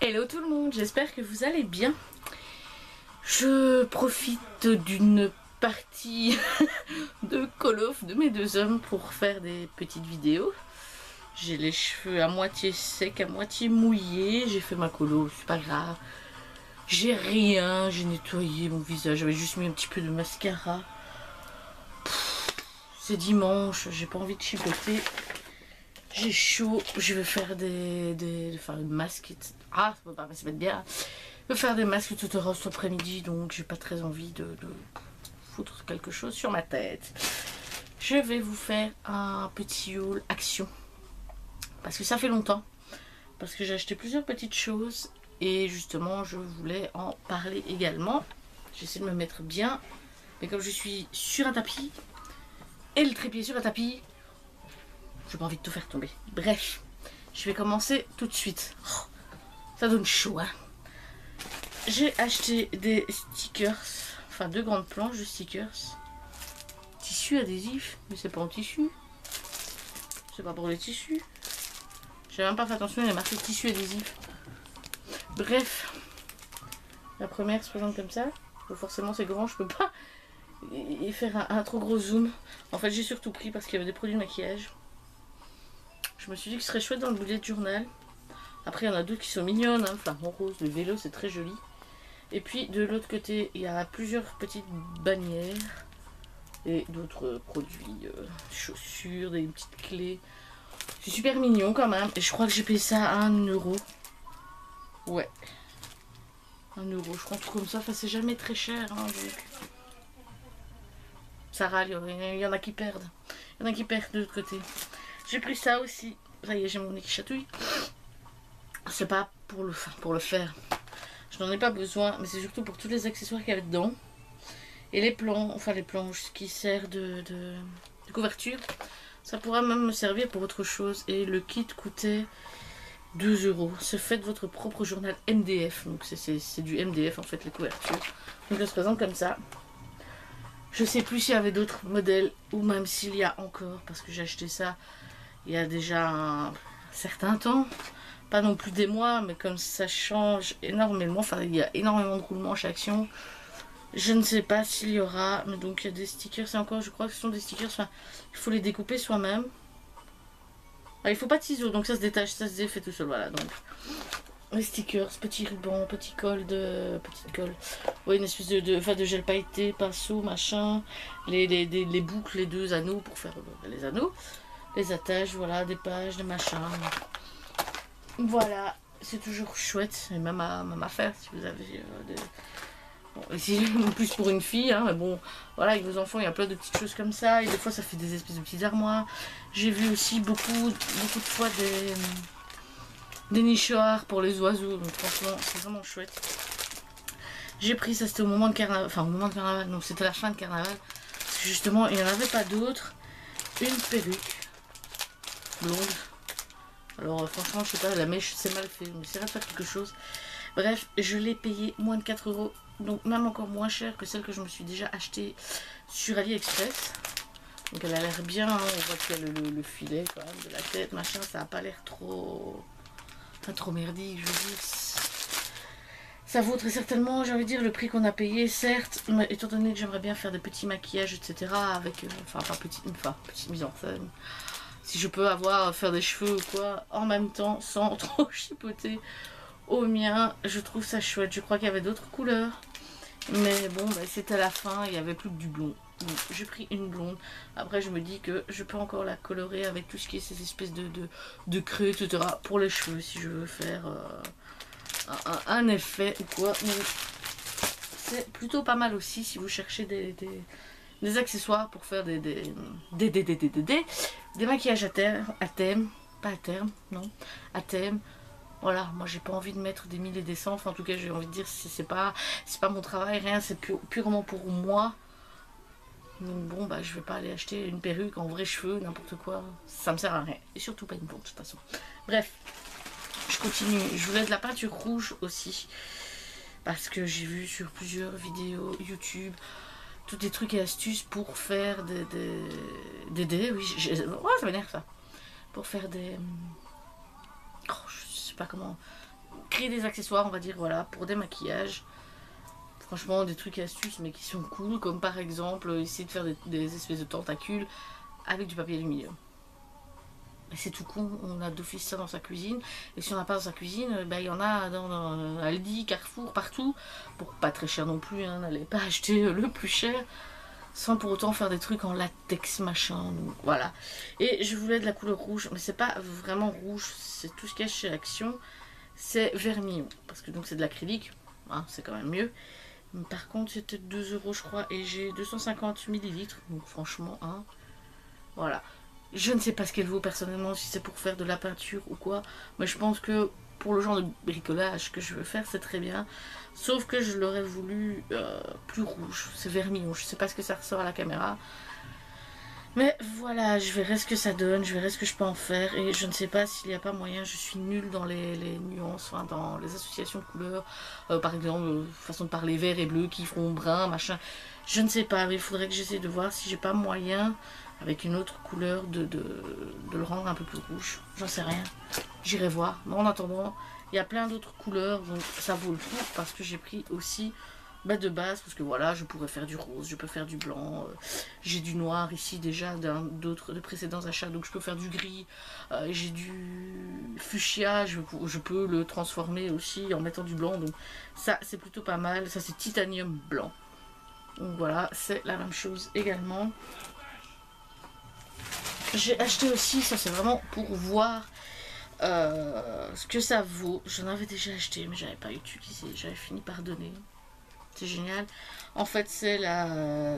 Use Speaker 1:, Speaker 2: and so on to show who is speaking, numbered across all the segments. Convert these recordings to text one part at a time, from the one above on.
Speaker 1: Hello tout le monde, j'espère que vous allez bien. Je profite d'une partie de Call of de mes deux hommes pour faire des petites vidéos. J'ai les cheveux à moitié secs, à moitié mouillés. J'ai fait ma colo, c'est pas grave. J'ai rien, j'ai nettoyé mon visage, j'avais juste mis un petit peu de mascara. C'est dimanche, j'ai pas envie de chipoter. J'ai chaud, je vais faire faire une masque. Ah, ça peut pas se mettre bien. Je vais faire des masques tout au reste cet après-midi, donc j'ai pas très envie de foutre quelque chose sur ma tête. Je vais vous faire un petit haul action. Parce que ça fait longtemps. Parce que j'ai acheté plusieurs petites choses. Et justement, je voulais en parler également. J'essaie de me mettre bien. Mais comme je suis sur un tapis, et le trépied sur un tapis, j'ai pas envie de tout faire tomber. Bref, je vais commencer tout de suite. Oh, ça donne chaud, hein. J'ai acheté des stickers, enfin 2 grandes planches de stickers. Tissu adhésif, mais c'est pas en tissu. C'est pas pour les tissus. J'ai même pas fait attention, il y a marqué tissu adhésif. Bref, la première se présente comme ça. Donc forcément c'est grand, je peux pas y faire un trop gros zoom. En fait j'ai surtout pris parce qu'il y avait des produits de maquillage. Je me suis dit que ce serait chouette dans le bullet journal. Après il y en a d'autres qui sont mignonnes, hein. Flamant rose, le vélo c'est très joli. Et puis de l'autre côté il y a plusieurs petites bannières. Et d'autres produits, chaussures, des petites clés. C'est super mignon quand même. Et je crois que j'ai payé ça à 1 €. Ouais. 1 €, je crois, un truc comme ça. Enfin c'est jamais très cher, hein, donc. Ça râle, il y en a qui perdent. Il y en a qui perdent de l'autre côté. J'ai pris ça aussi. Ça y est, j'ai mon nez qui chatouille. C'est pas pour le faire. Je n'en ai pas besoin, mais c'est surtout pour tous les accessoires qu'il y avait dedans. Et les plans, enfin les planches qui servent de couverture. Ça pourra même me servir pour autre chose. Et le kit coûtait 2 €. C'est fait de votre propre journal MDF. Donc c'est du MDF en fait, les couvertures. Donc ça se présente comme ça. Je sais plus s'il y avait d'autres modèles ou même s'il y a encore, parce que j'ai acheté ça il y a déjà un certain temps. Pas non plus des mois, mais comme ça change énormément, enfin il y a énormément de roulements chez Action. Je ne sais pas s'il y aura, mais donc il y a des stickers, c'est encore, je crois que ce sont des stickers, enfin il faut les découper soi-même. Ah, il faut pas de ciseaux, donc ça se détache, ça se défait tout seul, voilà. Donc les stickers, petit ruban, petit col de... petite colle. Oui, une espèce de gel pailleté, pinceau, machin. Les boucles, les 2 anneaux pour faire les anneaux. Les attaches, voilà, des pages, des machins. Voilà, c'est toujours chouette. Et même à faire si vous avez des... Bon, ici, plus pour une fille, hein, mais bon, voilà, avec vos enfants, il y a plein de petites choses comme ça. Et des fois, ça fait des espèces de petites armoires. J'ai vu aussi beaucoup de fois des nichoirs pour les oiseaux, donc franchement c'est vraiment chouette. J'ai pris ça, c'était au moment de carnaval, enfin au moment de carnaval, non c'était la fin de carnaval, parce que justement il n'y en avait pas d'autres. Une perruque blonde, alors franchement je sais pas, la mèche c'est mal fait, mais c'est de faire quelque chose. Bref, je l'ai payé moins de 4 €, donc même encore moins cher que celle que je me suis déjà achetée sur AliExpress. Donc elle a l'air bien, hein. On voit qu'il y a le filet quand même de la tête, machin, ça a pas l'air trop... pas trop merdique, je veux dire. Ça vaut très certainement, j'ai envie de dire, le prix qu'on a payé, certes, mais étant donné que j'aimerais bien faire des petits maquillages, etc. avec, enfin, pas petite mise en scène. Si je peux faire des cheveux ou quoi, en même temps, sans trop chipoter au mien, je trouve ça chouette. Je crois qu'il y avait d'autres couleurs, mais bon, bah, c'était à la fin, il n'y avait plus que du blond. Donc j'ai pris une blonde. Après je me dis que je peux encore la colorer avec tout ce qui est ces espèces de creux, etc. pour les cheveux si je veux faire un effet ou quoi. Mais c'est plutôt pas mal aussi si vous cherchez des accessoires pour faire des maquillages à thème, pas à terme, non, à thème. Voilà, moi j'ai pas envie de mettre des 1000 et des 100, enfin en tout cas j'ai envie de dire c'est pas mon travail, rien, c'est purement pour moi. Donc bon, bah je vais pas aller acheter une perruque en vrais cheveux, n'importe quoi. Ça me sert à rien. Et surtout pas une blonde de toute façon. Bref, je continue. Je voulais de la peinture rouge aussi. Parce que j'ai vu sur plusieurs vidéos YouTube tous des trucs et astuces pour faire des oui, oh, ça m'énerve ça. Pour faire des... Oh, je sais pas comment... créer des accessoires, on va dire, voilà, pour des maquillages. Franchement, des trucs et astuces, mais qui sont cool, comme par exemple, essayer de faire des espèces de tentacules avec du papier aluminium. Et c'est tout con, on a d'office ça dans sa cuisine. Et si on n'a pas dans sa cuisine, il y en a dans Aldi, Carrefour, partout. Pour pas très cher non plus, hein, n'allez pas acheter le plus cher. Sans pour autant faire des trucs en latex machin, donc voilà. Et je voulais de la couleur rouge, mais c'est pas vraiment rouge, c'est tout ce qu'il y a chez Action. C'est vermillon, parce que donc c'est de l'acrylique, hein, c'est quand même mieux. Mais par contre c'était 2 € je crois, et j'ai 250 millilitres, donc franchement, hein, voilà. Je ne sais pas ce qu'elle vaut personnellement, si c'est pour faire de la peinture ou quoi, mais je pense que pour le genre de bricolage que je veux faire, c'est très bien. Sauf que je l'aurais voulu plus rouge, c'est vermillon, je sais pas ce que ça ressort à la caméra. Mais voilà, je verrai ce que ça donne, je verrai ce que je peux en faire. Et je ne sais pas s'il n'y a pas moyen, je suis nulle dans les nuances, enfin, dans les associations de couleurs. Par exemple, façon de parler vert et bleu qui feront brun, machin. Je ne sais pas, mais il faudrait que j'essaie de voir si j'ai pas moyen, avec une autre couleur, de le rendre un peu plus rouge. J'en sais rien, j'irai voir. Mais en attendant, il y a plein d'autres couleurs, donc ça vaut le coup parce que j'ai pris aussi de base, parce que voilà, je pourrais faire du rose, je peux faire du blanc, j'ai du noir ici déjà de précédents achats, donc je peux faire du gris, j'ai du fuchsia, je peux le transformer aussi en mettant du blanc, donc ça c'est plutôt pas mal. Ça c'est titanium blanc, donc voilà, c'est la même chose également. J'ai acheté aussi, ça c'est vraiment pour voir ce que ça vaut. J'en avais déjà acheté mais j'avais pas utilisé, j'avais fini par donner. C'est génial. En fait, c'est la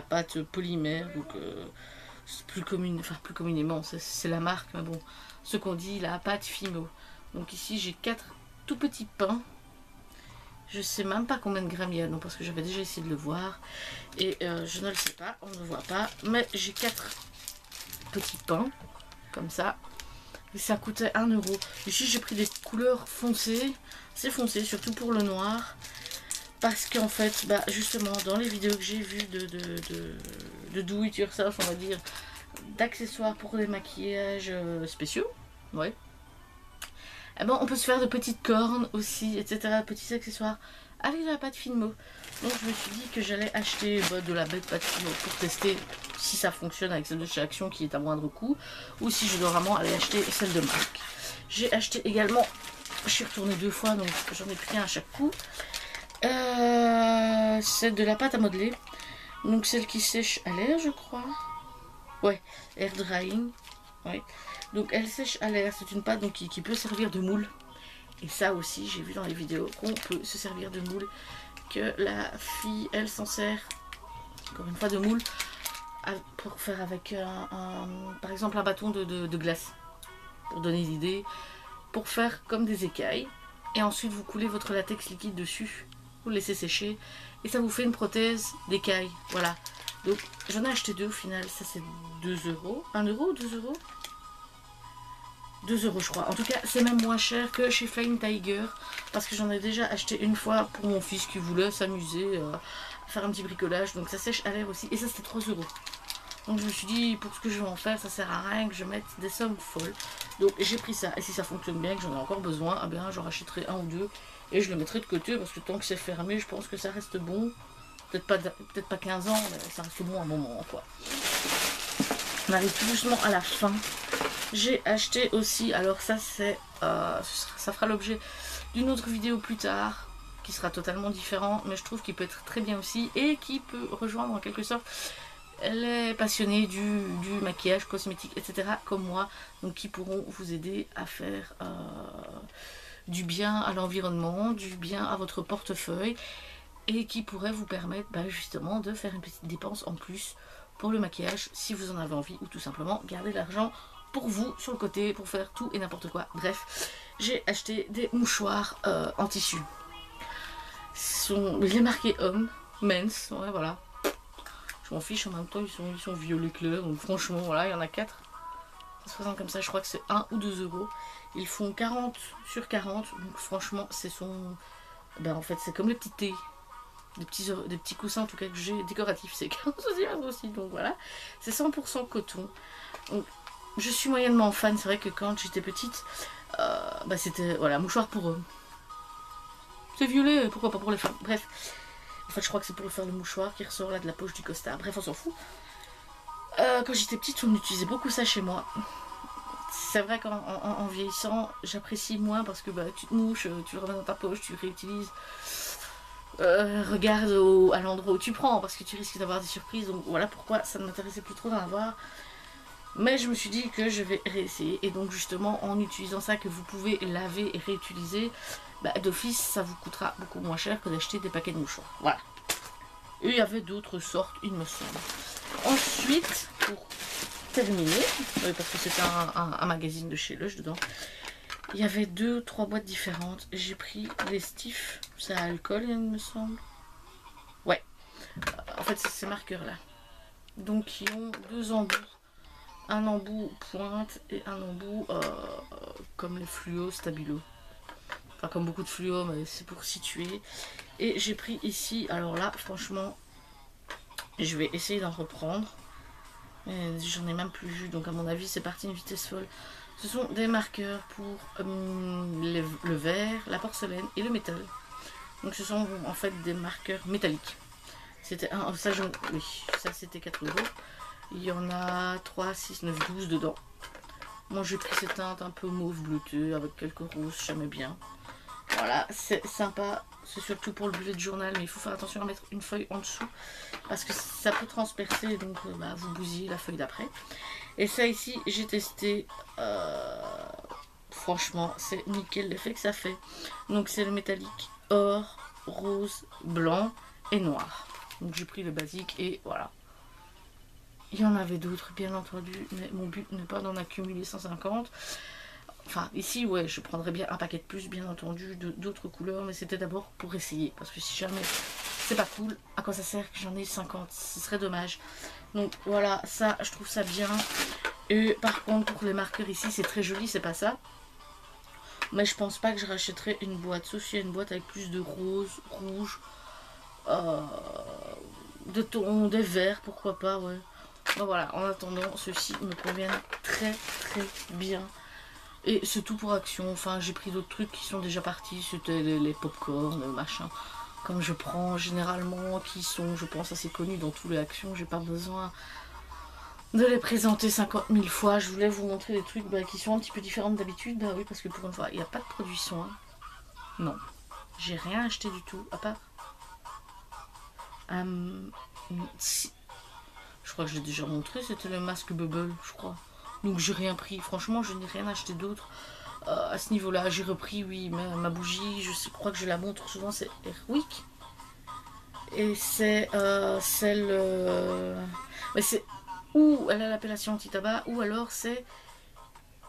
Speaker 1: pâte polymère, donc plus communément, c'est la marque, mais bon, ce qu'on dit, la pâte Fimo. Donc ici, j'ai 4 tout petits pains. Je sais même pas combien de grammes il y a, non, parce que j'avais déjà essayé de le voir. Et je ne le sais pas, on ne le voit pas. Mais j'ai 4 petits pains, comme ça. Et ça coûtait 1 €. Ici, j'ai pris des couleurs foncées. C'est foncé, surtout pour le noir. Parce qu'en fait, justement, dans les vidéos que j'ai vues de do it yourself, on va dire, d'accessoires pour les maquillages spéciaux, ouais. Eh ben, on peut se faire de petites cornes aussi, etc., petits accessoires avec de la pâte Fimo. Donc je me suis dit que j'allais acheter de la bête pâte Fimo pour tester si ça fonctionne avec celle de chez Action qui est à moindre coût, ou si je dois vraiment aller acheter celle de marque. J'ai acheté également, je suis retournée 2 fois, donc j'en ai pris un à chaque coup. C'est de la pâte à modeler, donc celle qui sèche à l'air, je crois. Ouais, air drying. Ouais. Donc elle sèche à l'air, c'est une pâte donc, qui peut servir de moule. Et ça aussi, j'ai vu dans les vidéos qu'on peut se servir de moule, que la fille, elle s'en sert, encore une fois, de moule pour faire avec par exemple un bâton de glace, pour donner l'idée, pour faire comme des écailles. Et ensuite vous coulez votre latex liquide dessus, vous le laissez sécher et ça vous fait une prothèse d'écaille. Voilà, donc j'en ai acheté 2 au final. Ça c'est 2 €, 1 € ou 2 €, 2 € je crois. En tout cas c'est même moins cher que chez Flying Tiger, parce que j'en ai déjà acheté une fois pour mon fils qui voulait s'amuser à faire un petit bricolage. Donc ça sèche à l'air aussi, et ça c'était 3 €. Donc je me suis dit, pour ce que je vais en faire, ça sert à rien que je mette des sommes folles. Donc j'ai pris ça, et si ça fonctionne bien, que j'en ai encore besoin, eh bien j'en rachèterai 1 ou 2 et je le mettrai de côté, parce que tant que c'est fermé, je pense que ça reste bon. Peut-être pas 15 ans, mais ça reste bon un moment, quoi. On arrive tout doucement à la fin. J'ai acheté aussi, alors ça c'est, ça fera l'objet d'une autre vidéo plus tard, qui sera totalement différent, mais je trouve qu'il peut être très bien aussi, et qui peut rejoindre en quelque sorte les passionnés du maquillage, cosmétique, etc. comme moi, donc qui pourront vous aider à faire du bien à l'environnement, du bien à votre portefeuille, et qui pourrait vous permettre justement de faire une petite dépense en plus pour le maquillage si vous en avez envie, ou tout simplement garder l'argent pour vous sur le côté pour faire tout et n'importe quoi. Bref, j'ai acheté des mouchoirs en tissu. Il est marqué homme, men's, ouais, voilà. Je m'en fiche, en même temps ils sont violet clair, donc franchement voilà, il y en a 4. Ça se présente comme ça, je crois que c'est 1 ou 2 €. Ils font 40 sur 40, donc franchement en fait c'est comme les petits thés, des petits coussins en tout cas que j'ai décoratifs, c'est 40 aussi, donc voilà. C'est 100% coton. Donc je suis moyennement fan, c'est vrai que quand j'étais petite, c'était voilà, mouchoir pour eux. c'est violet, pourquoi pas pour les femmes. Bref, en fait je crois que c'est pour faire le mouchoir qui ressort là de la poche du costard. Bref, on s'en fout. Quand j'étais petite, on utilisait beaucoup ça chez moi. C'est vrai qu'en vieillissant, j'apprécie moins parce que bah, tu te mouches, tu le remets dans ta poche, tu réutilises. Regarde à l'endroit où tu prends parce que tu risques d'avoir des surprises. Donc voilà pourquoi ça ne m'intéressait plus trop d'en avoir. Mais je me suis dit que je vais réessayer. Et donc justement en utilisant ça que vous pouvez laver et réutiliser, bah, d'office ça vous coûtera beaucoup moins cher que d'acheter des paquets de mouchoirs. Voilà. Et il y avait d'autres sortes, il me semble. Ensuite, pour terminer, parce que c'était un magazine de chez Lush dedans, il y avait 2 ou 3 boîtes différentes. J'ai pris les Stiff, c'est à alcool il me semble. Ouais, en fait c'est ces marqueurs là. Donc ils ont 2 embouts. Un embout pointe et un embout comme les fluo stabilo. Enfin comme beaucoup de fluo, mais c'est pour situer. Et j'ai pris ici, alors là franchement, je vais essayer d'en reprendre. J'en ai même plus vu, donc à mon avis c'est parti une vitesse folle. Ce sont des marqueurs pour le verre, la porcelaine et le métal. Donc ce sont en fait des marqueurs métalliques. C'était un, ça, oui, ça c'était 4 €. Il y en a 3, 6, 9, 12 dedans. Moi j'ai pris cette teinte un peu mauve bleuteux avec quelques roses, j'aimais bien. Voilà, c'est sympa. C'est surtout pour le bullet journal, mais il faut faire attention à mettre une feuille en dessous parce que ça peut transpercer, donc bah, vous bousillez la feuille d'après. Et ça ici, j'ai testé. Franchement, c'est nickel l'effet que ça fait. Donc c'est le métallique or, rose, blanc et noir. Donc j'ai pris le basique et voilà. Il y en avait d'autres, bien entendu, mais mon but n'est pas d'en accumuler 150. Enfin, ici, ouais, je prendrais bien un paquet de plus, bien entendu, d'autres couleurs, mais c'était d'abord pour essayer. Parce que si jamais c'est pas cool, à quoi ça sert que j'en ai 50? Ce serait dommage. Donc voilà, ça, je trouve ça bien. Et par contre, pour les marqueurs ici, c'est très joli, c'est pas ça. Mais je pense pas que je rachèterai une boîte, sauf s'il y a une boîte avec plus de rose, rouge, de ton, des verts, pourquoi pas, ouais. Donc voilà, en attendant, ceux-ci me conviennent très très bien. Et c'est tout pour Action. Enfin, j'ai pris d'autres trucs qui sont déjà partis. C'était les pop-corn, machin. Comme je prends généralement, qui sont, je pense, assez connus dans tous les Actions. J'ai pas besoin de les présenter 50 000 fois. Je voulais vous montrer des trucs qui sont un petit peu différents d'habitude. Bah oui, parce que pour une fois, il n'y a pas de produits soins. Non. J'ai rien acheté du tout, à part... si. Je crois que je l'ai déjà montré, c'était le masque Bubble, je crois. Donc j'ai rien pris, franchement je n'ai rien acheté d'autre à ce niveau là. J'ai repris, oui, ma bougie, crois que je la montre souvent, c'est Airwick. Et c'est celle, mais c'est ou elle a l'appellation anti-tabac ou alors c'est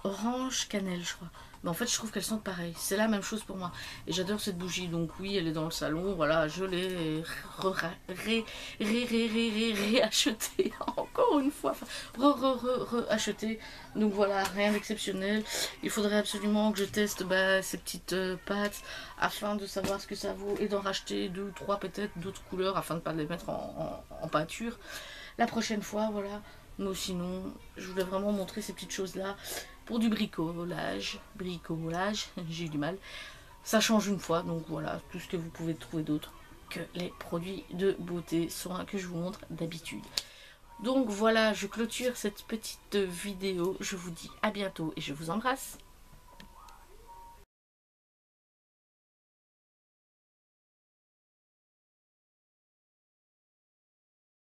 Speaker 1: orange cannelle, je crois. Mais en fait je trouve qu'elles sont pareilles, c'est la même chose pour moi. Et j'adore cette bougie, donc oui elle est dans le salon, voilà, je l'ai réachetée encore une fois, réachetée. Donc voilà, rien d'exceptionnel. Il faudrait absolument que je teste ces petites pâtes afin de savoir ce que ça vaut et d'en racheter 2 ou 3 peut-être d'autres couleurs afin de ne pas les mettre en peinture la prochaine fois, voilà. Mais sinon, je voulais vraiment montrer ces petites choses là. Pour du bricolage, j'ai eu du mal. Ça change une fois, donc voilà, tout ce que vous pouvez trouver d'autre que les produits de beauté soins que je vous montre d'habitude. Donc voilà, je clôture cette petite vidéo. Je vous dis à bientôt et je vous embrasse.